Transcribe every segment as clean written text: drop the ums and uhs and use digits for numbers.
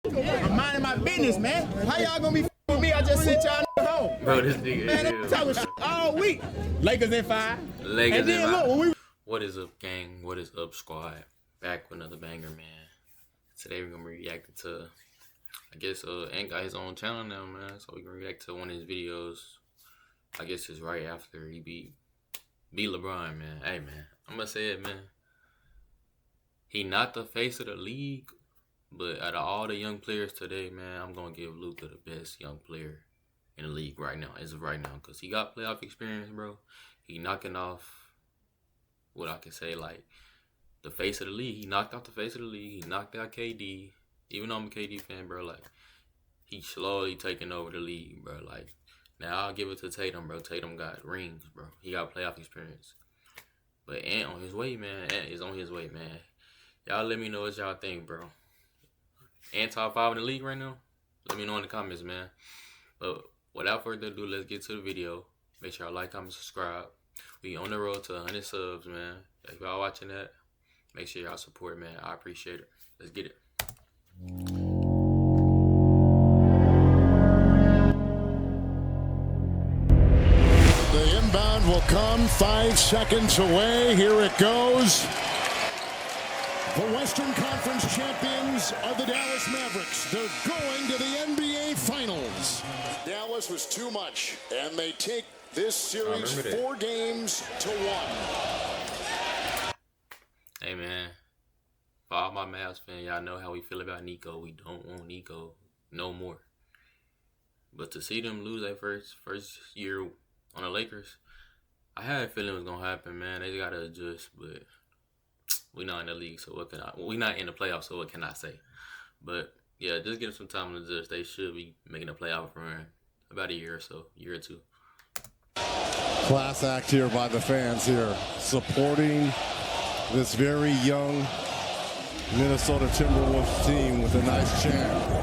I'm minding my business, man. How y'all gonna be with me? I just sent y'all home. Bro, this nigga man, is talking shit all week. Lakers in 5. Lakers and then in 5. look, when we... What is up, gang? What is up, squad? Back with another banger, man. Today we're gonna be reacting to, I guess, Ant got his own channel now, man. So we're gonna react to one of his videos. I guess it's right after he beat LeBron, man. Hey, man, I'm gonna say it, man. He not the face of the league, but out of all the young players today, man, I'm gonna give Luka the best young player in the league right now, as of right now, because he got playoff experience, bro. He knocking off what I can say, like, the face of the league. He knocked out the face of the league. He knocked out KD. Even though I'm a KD fan, bro, like, he's slowly taking over the league, bro. Like, now I'll give it to Tatum, bro. Tatum got rings, bro. He got playoff experience. But Ant on his way, man. Ant is on his way, man. Y'all let me know what y'all think, bro. Ant top 5 in the league right now? Let me know in the comments, man. But without further ado, let's get to the video. Make sure y'all like, comment, subscribe. We on the road to 100 subs, man. If y'all watching that, make sure y'all support, man. I appreciate it. Let's get it. The inbound will come 5 seconds away. Here it goes. The Western Conference champions are the Dallas Mavericks. They're going to the NBA Finals. Dallas was too much, and they take this series 4 games to 1. Hey, man. For all my Mavs fans, y'all know how we feel about Nico. We don't want Nico no more. But to see them lose their first year on the Lakers, I had a feeling it was going to happen, man. They got to adjust, but we're not in the league, so what can we're not in the playoffs, so what can I say? But yeah, just give them some time to adjust. They should be making a playoff run about a year or so, year or two. Class act here by the fans here, supporting this very young Minnesota Timberwolves team with a nice chant.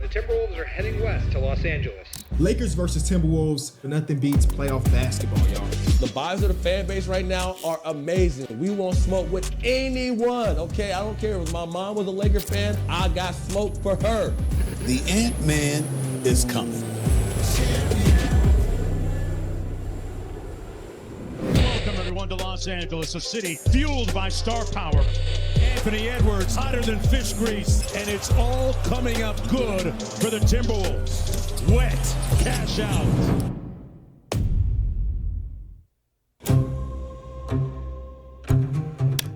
The Timberwolves are heading west to Los Angeles. Lakers versus Timberwolves, nothing beats playoff basketball, y'all. The vibes of the fan base right now are amazing. We won't smoke with anyone, okay? I don't care if my mom was a Lakers fan, I got smoke for her. The Ant-Man is coming. Welcome everyone to Los Angeles, a city fueled by star power. Anthony Edwards, hotter than fish grease, and it's all coming up good for the Timberwolves. Wet, cash out.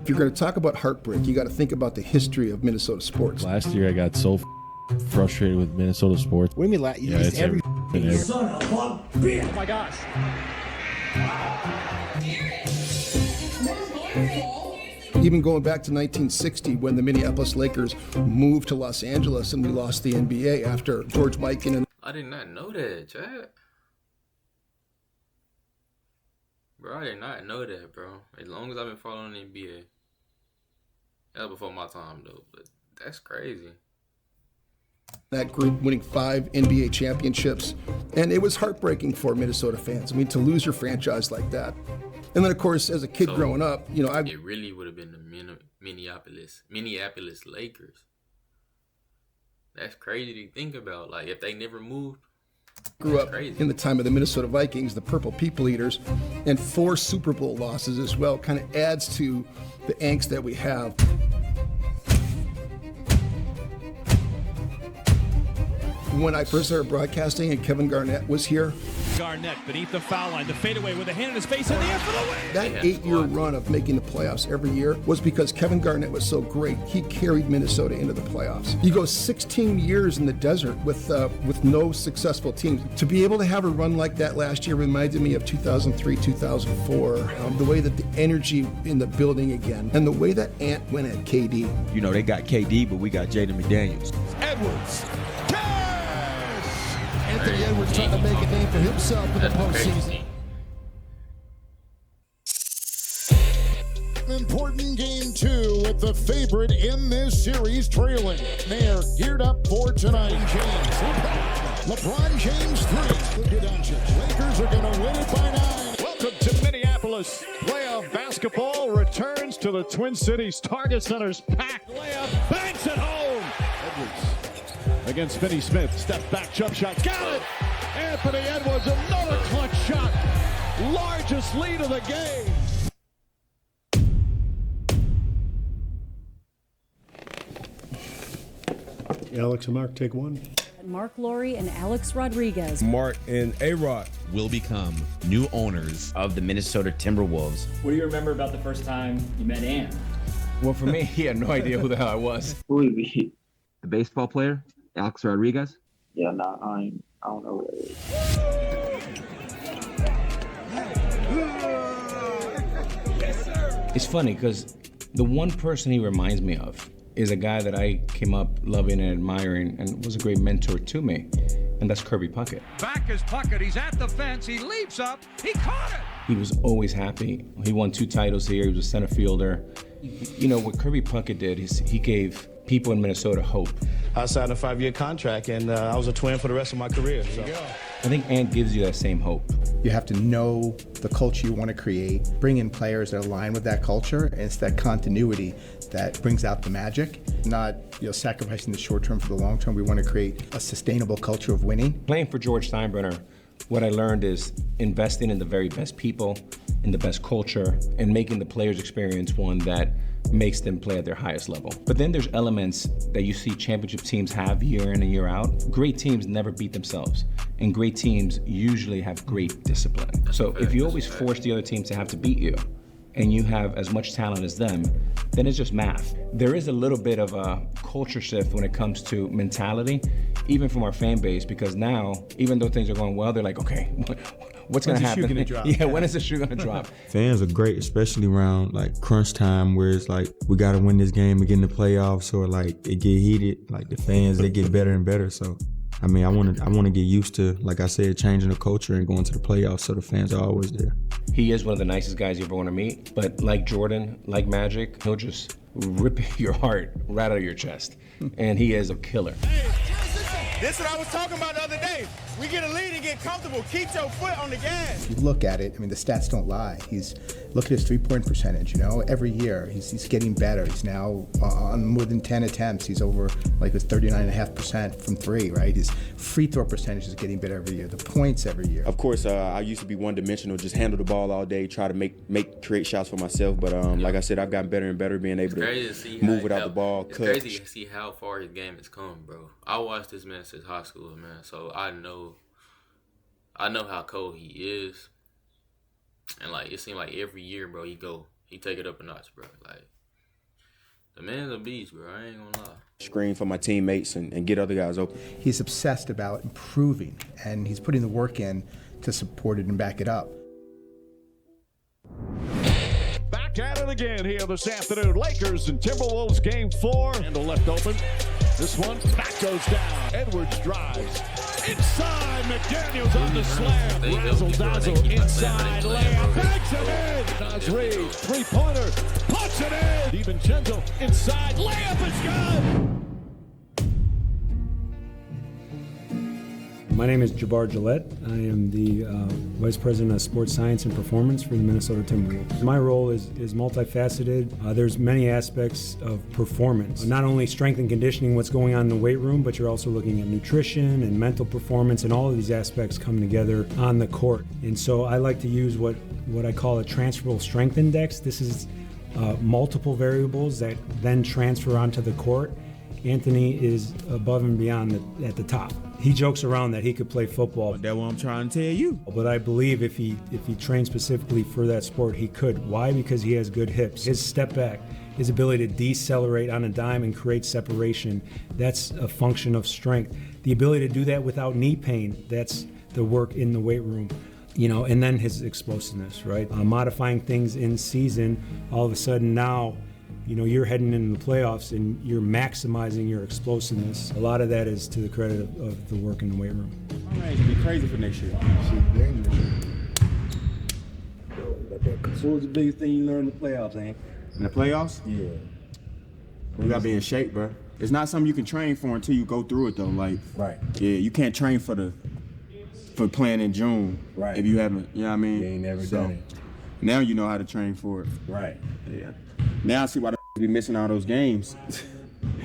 If you're going to talk about heartbreak, you got to think about the history of Minnesota sports. Last year, I got so frustrated with Minnesota sports. What do you mean, you yeah, it's every son of a bitch. Oh my gosh. Even going back to 1960 when the Minneapolis Lakers moved to Los Angeles and we lost the NBA after George Mikan and... I did not know that, Chad. Bro, I did not know that, bro. As long as I've been following the NBA. That was before my time, though, but that's crazy. That group winning 5 NBA championships. And it was heartbreaking for Minnesota fans. I mean, to lose your franchise like that. And then, of course, as a kid growing up, you know, it really would have been the Minneapolis Lakers. That's crazy to think about. Like, if they never moved, grew up in the time of the Minnesota Vikings, the Purple People Eaters, and 4 Super Bowl losses as well. Kind of adds to the angst that we have. When I first started broadcasting and Kevin Garnett was here. Garnett beneath the foul line, the fadeaway with a hand in his face in the air for the win. That 8-year run of making the playoffs every year was because Kevin Garnett was so great. He carried Minnesota into the playoffs. You go 16 years in the desert with no successful teams. To be able to have a run like that last year reminded me of 2003, 2004. The way that the energy in the building again, and the way that Ant went at KD. You know, they got KD, but we got Jaden McDaniels. Edwards. Anthony Edwards trying to make a name for himself in the postseason. Important game 2 with with the favorite in this series trailing. They're geared up for tonight. LeBron James 3. Lakers are going to win it by 9. Welcome to Minneapolis. Playoff basketball returns to the Twin Cities. Target Center's packed. Layup, banks it home. Edwards against Finney Smith. Step back, jump shot. Got it! Anthony Edwards, another clutch shot. Largest lead of the game. Alex and Mark take one. Mark Laurie and Alex Rodriguez. Mark and A-Rod will become new owners of the Minnesota Timberwolves. What do you remember about the first time you met Ann? Well, for me, he had no idea who the hell I was. Who is he? The baseball player, Alex Rodriguez? Yeah, no, I don't know who that is. It's funny because the one person he reminds me of is a guy that I came up loving and admiring and was a great mentor to me, and that's Kirby Puckett. Back is Puckett. He's at the fence. He leaps up. He caught it. He was always happy. He won 2 titles here. He was a center fielder. You know, what Kirby Puckett did is he gave people in Minnesota hope. I signed a 5-year contract, and I was a Twin for the rest of my career. So. I think Ant gives you that same hope. You have to know the culture you want to create, bring in players that align with that culture, and it's that continuity that brings out the magic, not sacrificing the short term for the long term. We want to create a sustainable culture of winning. Playing for George Steinbrenner, what I learned is investing in the very best people, in the best culture, and making the players' experience one that makes them play at their highest level. But then there's elements that you see championship teams have year in and year out. Great teams never beat themselves, and great teams usually have great discipline. So if you always force the other team to have to beat you, and you have as much talent as them, then it's just math. There is a little bit of a culture shift when it comes to mentality, even from our fan base, because now, even though things are going well, they're like, okay, what's gonna happen? When's the shoe gonna drop? Yeah, when is the shoe gonna drop? Fans are great, especially around like crunch time, where it's like, we gotta win this game to get in the playoffs, or like it get heated, like the fans, they get better and better. So, I mean, I wanna get used to, like I said, changing the culture and going to the playoffs so the fans are always there. He is one of the nicest guys you ever wanna meet, but like Jordan, like Magic, he'll just rip your heart right out of your chest. And he is a killer. This is what I was talking about the other day. We get a lead and get comfortable. Keep your foot on the gas. If you look at it, I mean, the stats don't lie. Look at his three-point percentage, every year he's getting better. He's now on more than 10 attempts. He's over like his 39.5% from 3, right? His free throw percentage is getting better every year. The points every year. Of course, I used to be one-dimensional, just handle the ball all day, try to create shots for myself. But like I said, I've gotten better and better being able to move without the ball, it's cut. Crazy to see how far his game has come, bro. I watched this man since high school, man, so I know how cold he is. And like it seemed like every year, bro, he take it up a notch, bro. Like the man's a beast, bro. I ain't gonna lie. Screen for my teammates and get other guys open. He's obsessed about improving, and he's putting the work in to support it and back it up. Back at it again here this afternoon. Lakers and Timberwolves game 4. Handle left open. This one back goes down. Edwards drives. Inside, McDaniels on the slam. Razzle dazzle inside layup. Banks it in. Nas Reed, 3-pointer. Puts it in. DiVincenzo inside. Layup is good. My name is Jabbar Gillette. I am the Vice President of Sports Science and Performance for the Minnesota Timberwolves. My role is multifaceted. There's many aspects of performance. Not only strength and conditioning, what's going on in the weight room, but you're also looking at nutrition and mental performance, and all of these aspects come together on the court. And so I like to use what I call a transferable strength index. This is multiple variables that then transfer onto the court. Anthony is above and beyond at the top. He jokes around that he could play football. That's what I'm trying to tell you. But I believe if he trained specifically for that sport, he could. Why? Because he has good hips. His step back, his ability to decelerate on a dime and create separation, that's a function of strength. The ability to do that without knee pain, that's the work in the weight room. And then his explosiveness, right? Modifying things in season, all of a sudden now, you're heading into the playoffs and you're maximizing your explosiveness. A lot of that is to the credit of the work in the weight room. My range will be crazy for next year. What was the biggest thing you learned in the playoffs, Hank? In the playoffs? Yeah. You gotta be in shape, bro. It's not something you can train for until you go through it, though. Like, yeah, you can't train for playing in June. Right. If you haven't, you know what I mean? You ain't never done it. Now you know how to train for it. Right. Yeah. Now I see why the be missing all those games.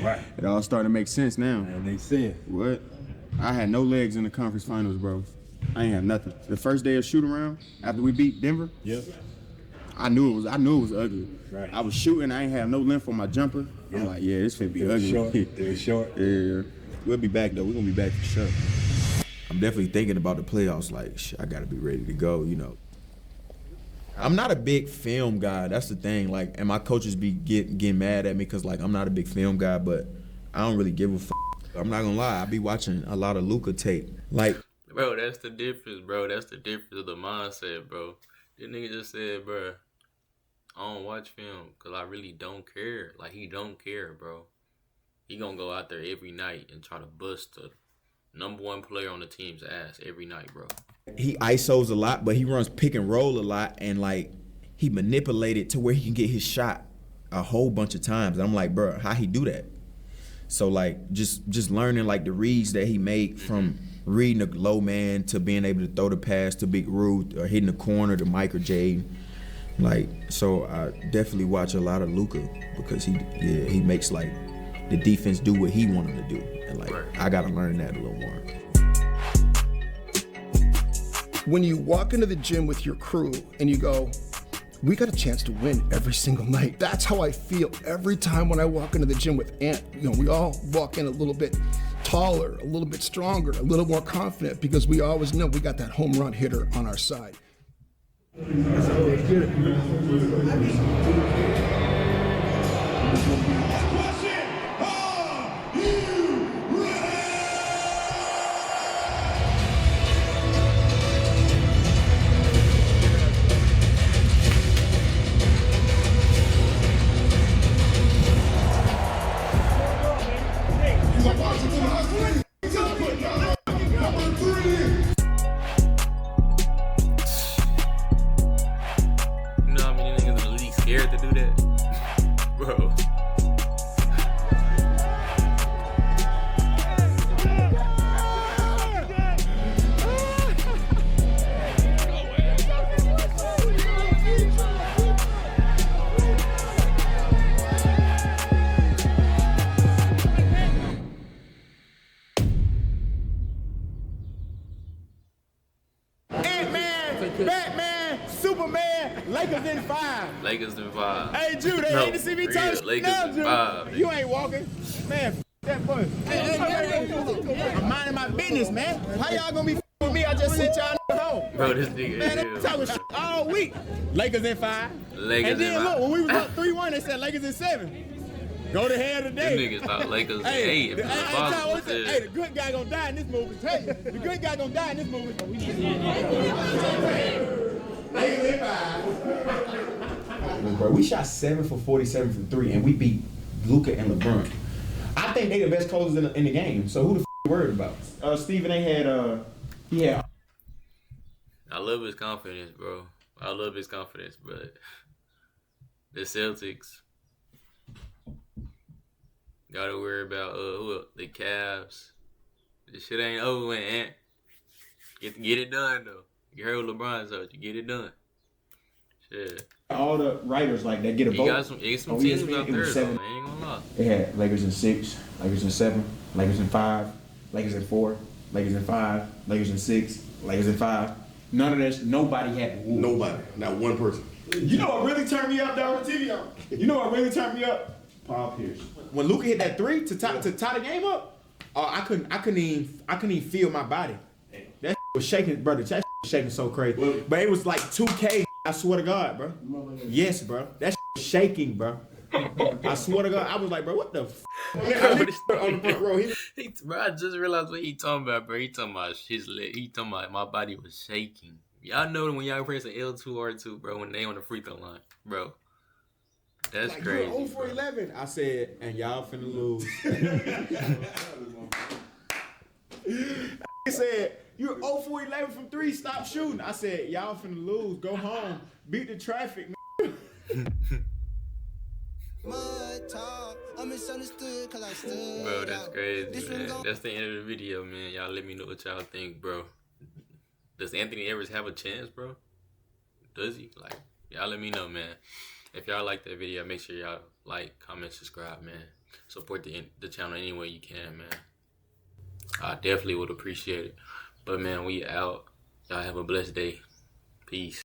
Right. It all starting to make sense now. And they said. What? I had no legs in the conference finals, bro. I ain't have nothing. The first day of shoot around after we beat Denver. Yep. I knew it was ugly. Right. I was shooting. I ain't have no length on my jumper. Yep. I'm like, yeah, this finna be ugly. It was short. Yeah. We'll be back though. We're gonna be back for sure. I'm definitely thinking about the playoffs. Like, I gotta be ready to go. You know. I'm not a big film guy. That's the thing. Like, and my coaches be getting mad at me because like I'm not a big film guy, but I don't really give a f. I'm not gonna lie. I be watching a lot of Luka tape. Like, bro, that's the difference, bro. That's the difference of the mindset, bro. This nigga just said, bro, I don't watch film because I really don't care. Like, he don't care, bro. He gonna go out there every night and try to bust the #1 player on the team's ass every night, bro. he ISOs a lot, but he runs pick and roll a lot, and like he manipulated to where he can get his shot a whole bunch of times. And I'm like, bro, how he do that? So like just learning like the reads that he made from reading a low man to being able to throw the pass to Big Ruth or hitting the corner to Mike or Jade. Like, so I definitely watch a lot of Luka because he makes like the defense do what he want them to do. And like, I gotta learn that a little more. When you walk into the gym with your crew and you go, we got a chance to win every single night. That's how I feel every time when I walk into the gym with Ant. You know, we all walk in a little bit taller, a little bit stronger, a little more confident because we always know we got that home run hitter on our side. Scared to do that, bro. Ant-Man, Batman, Superman, Lakers in 5. Lakers in 5. Hey, Jude, they ain't to see me talk Lakers now, in Jude. 5. You ain't walking. Man, that boy. I'm minding my business, man. How y'all gonna be with me? I just sent y'all home. Bro, this nigga Man, is they talking shit all week. Lakers in 5. Lakers and then in look, 5. when we was up 3-1, they said Lakers in 7. Go to hell today. Them niggas thought Lakers in Hey, 8. hey, the good guy gonna die in this movie. Hey, the good guy gonna die in this movie. Lakers in 5. Bro, we shot 7 for 47 from 3, and we beat Luka and LeBron. I think they the best closers in the game. So who the you worried about? Steven, they had yeah. I love his confidence, bro. I love his confidence, but the Celtics gotta worry about the Cavs. This shit ain't over with, Ant. Get it done though. You heard what LeBron said, you get it done. Shit. All the writers like that get a vote. He got some teams out there though. I ain't gonna lie. They had Lakers in 6, Lakers in 7, Lakers in 5, Lakers in 4, Lakers in 5, Lakers in 6, Lakers in 5. None of this. Nobody had Nobody. Not one person. You know what really turned me up, dog? You know what really turned me up? Paul Pierce. When Luka hit that 3 to tie the game up, I couldn't even feel my body. That was shaking, brother. That was shaking so crazy. But it was like 2K. I swear to God, bro. Yes, bro. That was shaking, bro. I swear to God, I was like, bro, what the f? On the front row. Bro, I just realized what he talking about, bro. He talking about his leg. He talking about my body was shaking. Y'all know when y'all pressing L2 R2, bro, when they on the free throw line, bro. That's like, crazy. 0 for 11. I said, and y'all finna lose. He said, you're 0 for 11 from 3. Stop shooting. I said, y'all finna lose. Go home. Beat the traffic, man. Mud talk, misunderstood cause I stood Bro, that's out. crazy, man. That's the end of the video, man. Y'all let me know what y'all think, bro. Does Anthony Edwards have a chance, bro? Does he? Like, y'all let me know, man. If y'all like that video, make sure y'all like, comment, subscribe, man. Support the channel any way you can, man. I definitely would appreciate it. But, man, we out. Y'all have a blessed day. Peace.